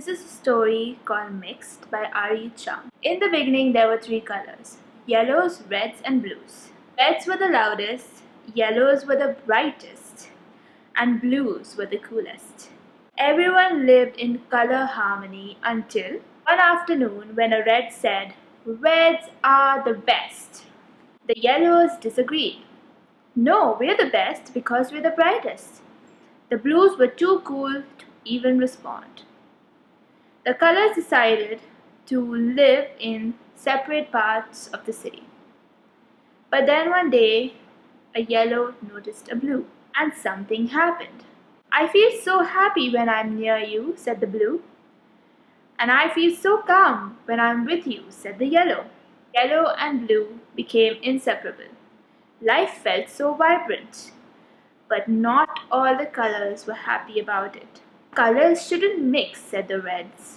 This is a story called Mixed by R.E. Chung. In the beginning, there were three colors: yellows, reds, and blues. Reds were the loudest, yellows were the brightest, and blues were the coolest. Everyone lived in color harmony until one afternoon when a red said, "Reds are the best." The yellows disagreed. "No, we're the best because we're the brightest." The blues were too cool to even respond. The colors decided to live in separate parts of the city. But then one day, a yellow noticed a blue, and something happened. "I feel so happy when I'm near you," said the blue. "And I feel so calm when I'm with you," said the yellow. Yellow and blue became inseparable. Life felt so vibrant. But not all the colors were happy about it. "Colors shouldn't mix," said the reds.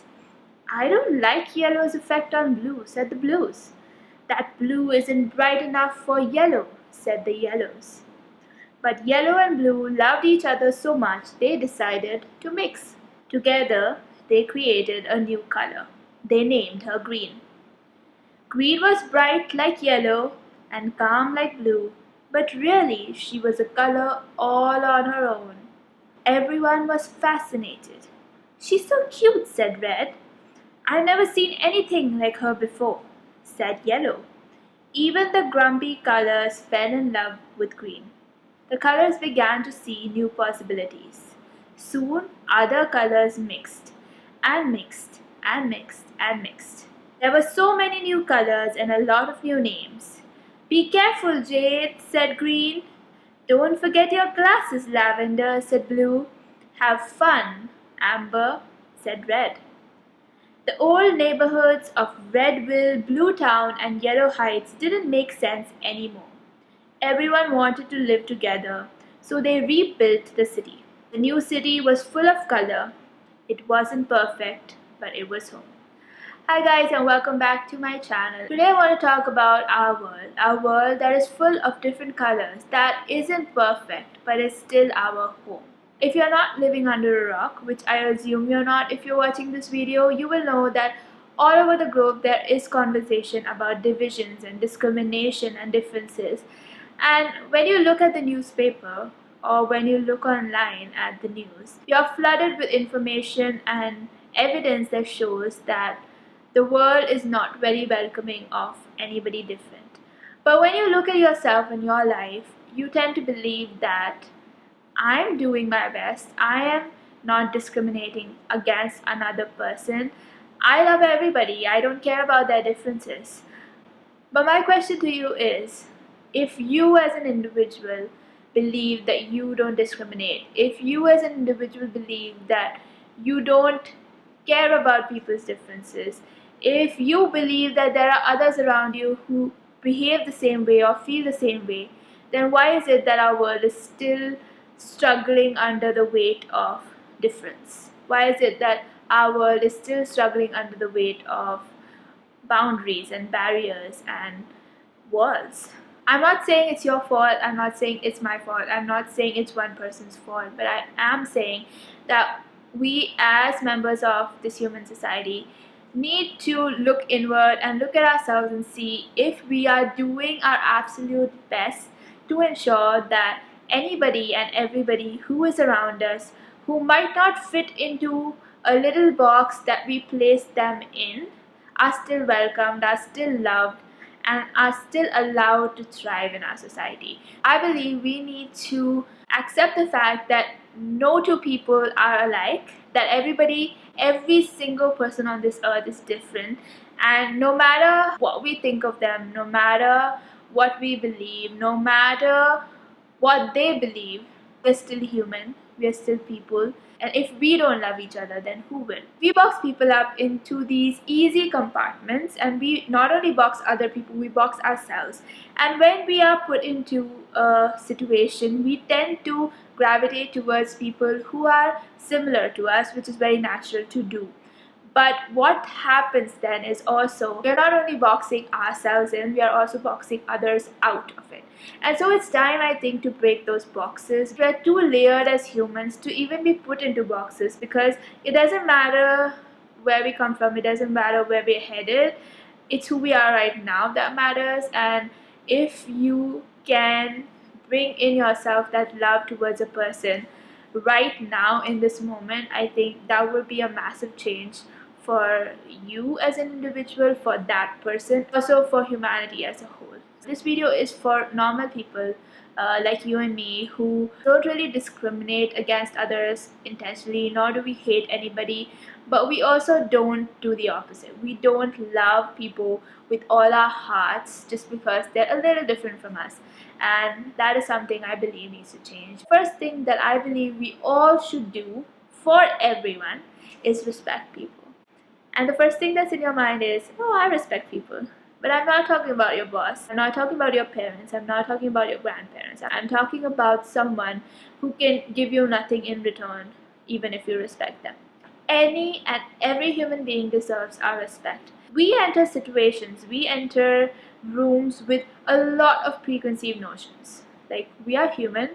"I don't like yellow's effect on blue," said the blues. "That blue isn't bright enough for yellow," said the yellows. But yellow and blue loved each other so much they decided to mix. Together, they created a new color. They named her green. Green was bright like yellow and calm like blue, but really she was a color all on her own. Everyone was fascinated. "She's so cute," said Red. "I've never seen anything like her before," said Yellow. Even the grumpy colors fell in love with green. The colors began to see new possibilities. Soon other colors mixed and mixed and mixed and mixed. There were so many new colors and a lot of new names. "Be careful, Jade," said Green. "Don't forget your glasses, Lavender," said Blue. "Have fun, Amber," said Red. The old neighborhoods of Redville, Blue Town, and Yellow Heights didn't make sense anymore. Everyone wanted to live together, so they rebuilt the city. The new city was full of color. It wasn't perfect, but it was home. Hi guys, and welcome back to my channel. Today I want to talk about our world that is full of different colors, that isn't perfect but is still our home. If you're not living under a rock, which I assume you're not if you're watching this video, you will know that all over the globe there is conversation about divisions and discrimination and differences. And when you look at the newspaper or when you look online at the news, you're flooded with information and evidence that shows that the world is not very welcoming of anybody different. But when you look at yourself and your life, you tend to believe that I'm doing my best. I am not discriminating against another person. I love everybody. I don't care about their differences. But my question to you is, if you as an individual believe that you don't discriminate, if you as an individual believe that you don't care about people's differences, if you believe that there are others around you who behave the same way or feel the same way, then why is it that our world is still struggling under the weight of difference? Why is it that our world is still struggling under the weight of boundaries and barriers and walls? I'm not saying it's your fault, I'm not saying it's my fault, I'm not saying it's one person's fault, but I am saying that we as members of this human society need to look inward and look at ourselves and see if we are doing our absolute best to ensure that anybody and everybody who is around us who might not fit into a little box that we place them in are still welcomed, are still loved, and are still allowed to thrive in our society. I believe we need to accept the fact that no two people are alike, that every single person on this earth is different, and no matter what we think of them, no matter what we believe, no matter what they believe, we're still human, we're still people, and if we don't love each other, then who will? We box people up into these easy compartments, and we not only box other people, we box ourselves. And when we are put into a situation, we tend to gravitate towards people who are similar to us, which is very natural to do. But what happens then is also, we're not only boxing ourselves in, we are also boxing others out of it. And so it's time, I think, to break those boxes. We're too layered as humans to even be put into boxes, because it doesn't matter where we come from, it doesn't matter where we're headed. It's who we are right now that matters. And if you can bring in yourself that love towards a person right now in this moment, I think that will be a massive change for you as an individual, for that person, also for humanity as a whole. This video is for normal people like you and me, who don't really discriminate against others intentionally, nor do we hate anybody, but we also don't do the opposite. We don't love people with all our hearts just because they're a little different from us. And that is something I believe needs to change. First thing that I believe we all should do for everyone is respect people. And the first thing that's in your mind is, oh, I respect people. But I'm not talking about your boss. I'm not talking about your parents. I'm not talking about your grandparents. I'm talking about someone who can give you nothing in return, even if you respect them. Any and every human being deserves our respect. We enter situations, we enter rooms with a lot of preconceived notions. Like, we are human,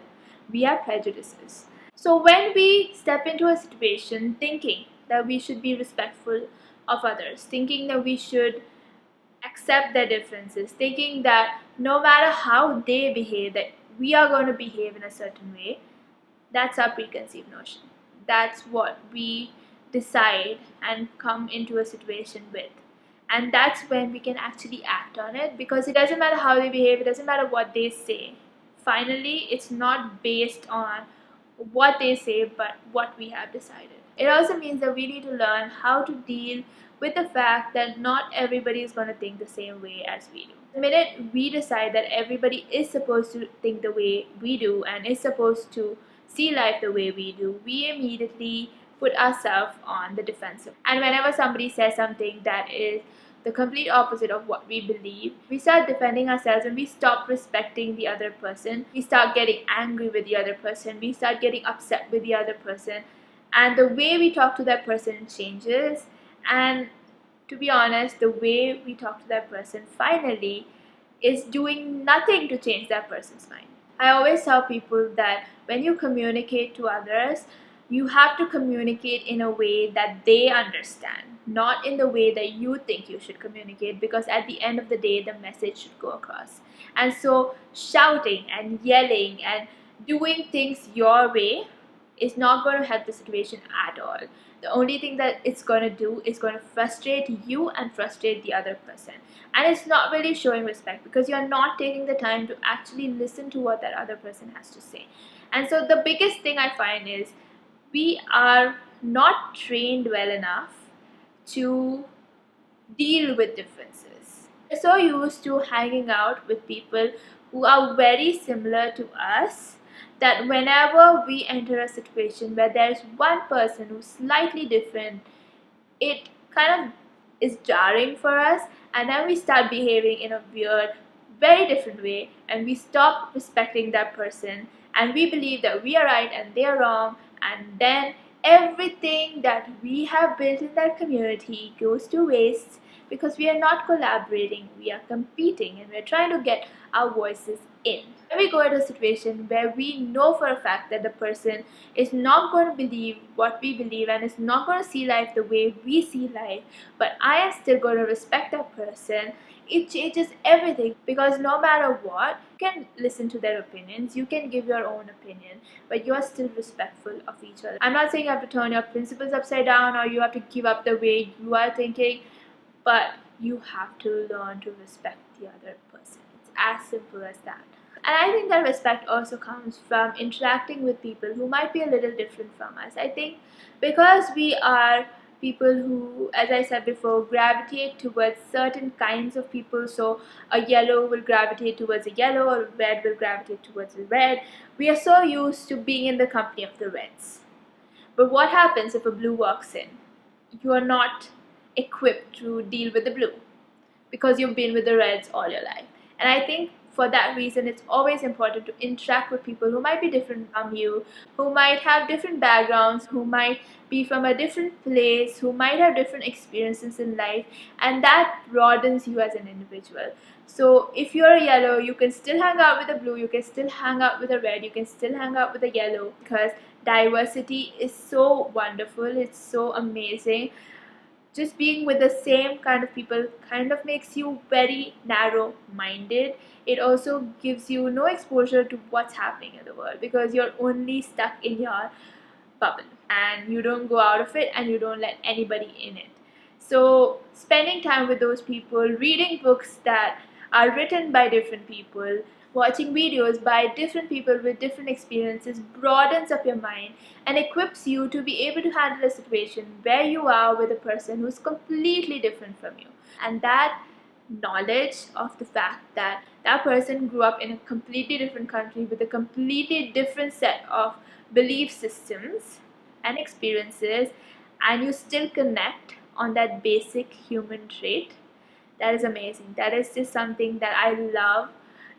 we have prejudices. So when we step into a situation thinking that we should be respectful of others, thinking that we should accept their differences, thinking that no matter how they behave, that we are going to behave in a certain way, that's our preconceived notion. That's what we decide and come into a situation with. And that's when we can actually act on it, because it doesn't matter how they behave, it doesn't matter what they say. Finally, it's not based on what they say, but what we have decided. It also means that we need to learn how to deal with the fact that not everybody is going to think the same way as we do. The minute we decide that everybody is supposed to think the way we do and is supposed to see life the way we do, we immediately put ourselves on the defensive. And whenever somebody says something that is the complete opposite of what we believe, we start defending ourselves and we stop respecting the other person. We start getting angry with the other person. We start getting upset with the other person. And the way we talk to that person changes. And to be honest, the way we talk to that person finally is doing nothing to change that person's mind. I always tell people that when you communicate to others, you have to communicate in a way that they understand, not in the way that you think you should communicate, because at the end of the day, the message should go across. And so shouting and yelling and doing things your way is not going to help the situation at all. The only thing that it's going to do is going to frustrate you and frustrate the other person. And it's not really showing respect, because you're not taking the time to actually listen to what that other person has to say. And so the biggest thing I find is we are not trained well enough to deal with differences. We're so used to hanging out with people who are very similar to us that whenever we enter a situation where there's one person who's slightly different, it kind of is jarring for us, and then we start behaving in a weird, very different way, and we stop respecting that person, and we believe that we are right and they are wrong, and then everything that we have built in that community goes to waste, because we are not collaborating, we are competing, and we're trying to get our voices in. When we go into a situation where we know for a fact that the person is not going to believe what we believe and is not going to see life the way we see life, but I am still going to respect that person, it changes everything. Because no matter what, you can listen to their opinions, you can give your own opinion, but you are still respectful of each other. I'm not saying you have to turn your principles upside down or you have to give up the way you are thinking, but you have to learn to respect the other person. It's as simple as that. And I think that respect also comes from interacting with people who might be a little different from us. I think because we are people who, as I said before, gravitate towards certain kinds of people. So a yellow will gravitate towards a yellow, or a red will gravitate towards a red. We are so used to being in the company of the reds. But what happens if a blue walks in? You are not equipped to deal with the blue, because you've been with the reds all your life. And I think for that reason, it's always important to interact with people who might be different from you, who might have different backgrounds, who might be from a different place, who might have different experiences in life, and that broadens you as an individual. So if you're a yellow, you can still hang out with a blue, you can still hang out with a red, you can still hang out with a yellow, because diversity is so wonderful, it's so amazing. Just being with the same kind of people kind of makes you very narrow-minded. It also gives you no exposure to what's happening in the world because you're only stuck in your bubble and you don't go out of it and you don't let anybody in it. So spending time with those people, reading books that are written by different people, watching videos by different people with different experiences broadens up your mind and equips you to be able to handle a situation where you are with a person who's completely different from you. And that knowledge of the fact that that person grew up in a completely different country with a completely different set of belief systems and experiences, and you still connect on that basic human trait, that is amazing. That is just something that I love.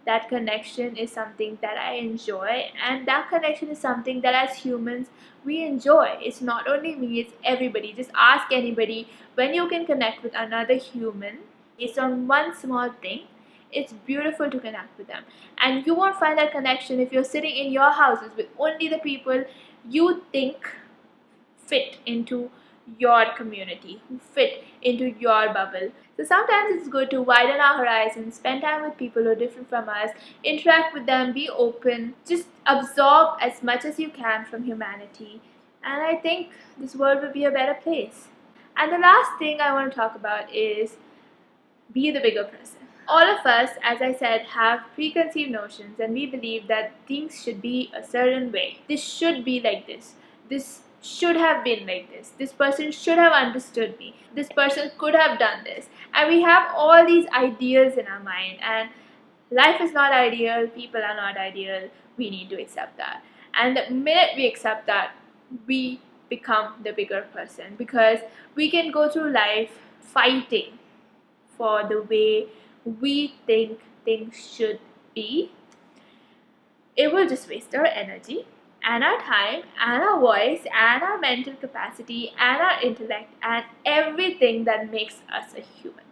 That connection is something that I enjoy, and that connection is something that as humans we enjoy. It's not only me, it's everybody. Just ask anybody, when you can connect with another human based on one small thing, it's beautiful to connect with them. And you won't find that connection if you're sitting in your houses with only the people you think fit into your community, who fit into your bubble. So sometimes it's good to widen our horizons, spend time with people who are different from us, interact with them, be open, just absorb as much as you can from humanity. And I think this world will be a better place. And the last thing I want to talk about is be the bigger person. All of us, as I said, have preconceived notions and we believe that things should be a certain way. This should be like this. This should have been like this. This person should have understood me. This person could have done this. And we have all these ideas in our mind, and life is not ideal, people are not ideal. We need to accept that. And the minute we accept that, we become the bigger person, because we can go through life fighting for the way we think things should be. It will just waste our energy and our time and our voice and our mental capacity and our intellect and everything that makes us a human.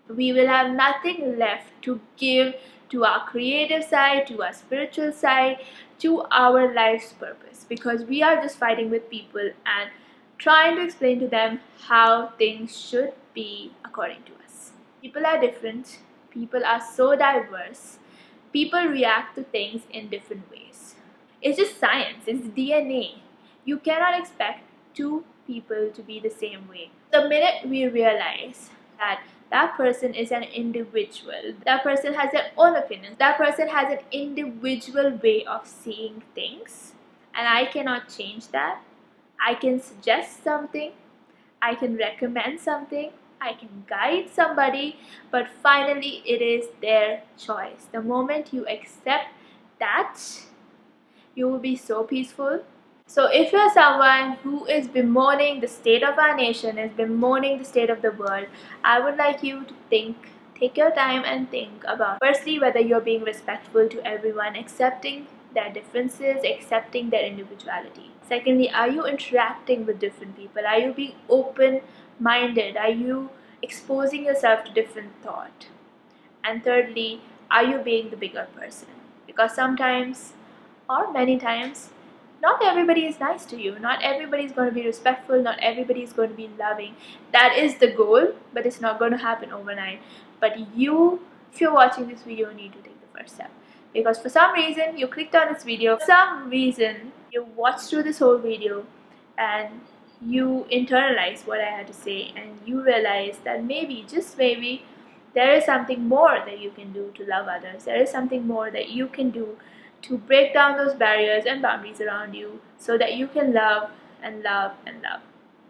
We will have nothing left to give to our creative side, to our spiritual side, to our life's purpose, because we are just fighting with people and trying to explain to them how things should be according to us. People are different. People are so diverse. People react to things in different ways. It's just science, it's DNA. You cannot expect two people to be the same way. The minute we realize that that person is an individual, that person has their own opinions, that person has an individual way of seeing things, and I cannot change that. I can suggest something, I can recommend something, I can guide somebody, but finally it is their choice. The moment you accept that, you will be so peaceful. So if you're someone who is bemoaning the state of our nation, is bemoaning the state of the world, I would like you to think, take your time and think about, firstly, whether you're being respectful to everyone, accepting their differences, accepting their individuality. Secondly, are you interacting with different people? Are you being open-minded? Are you exposing yourself to different thought? And thirdly, are you being the bigger person? Because sometimes, or many times, not everybody is nice to you. Not everybody is going to be respectful. Not everybody is going to be loving. That is the goal, but it's not going to happen overnight. But you, if you're watching this video, need to take the first step. Because for some reason, you clicked on this video. For some reason, you watched through this whole video and you internalize what I had to say, and you realize that maybe, just maybe, there is something more that you can do to love others. There is something more that you can do to break down those barriers and boundaries around you so that you can love and love and love.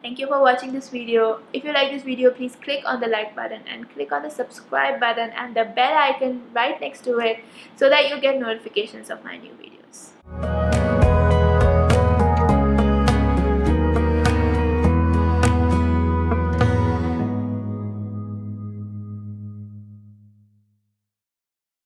Thank you for watching this video. If you like this video, please click on the like button and click on the subscribe button and the bell icon right next to it so that you get notifications of my new videos.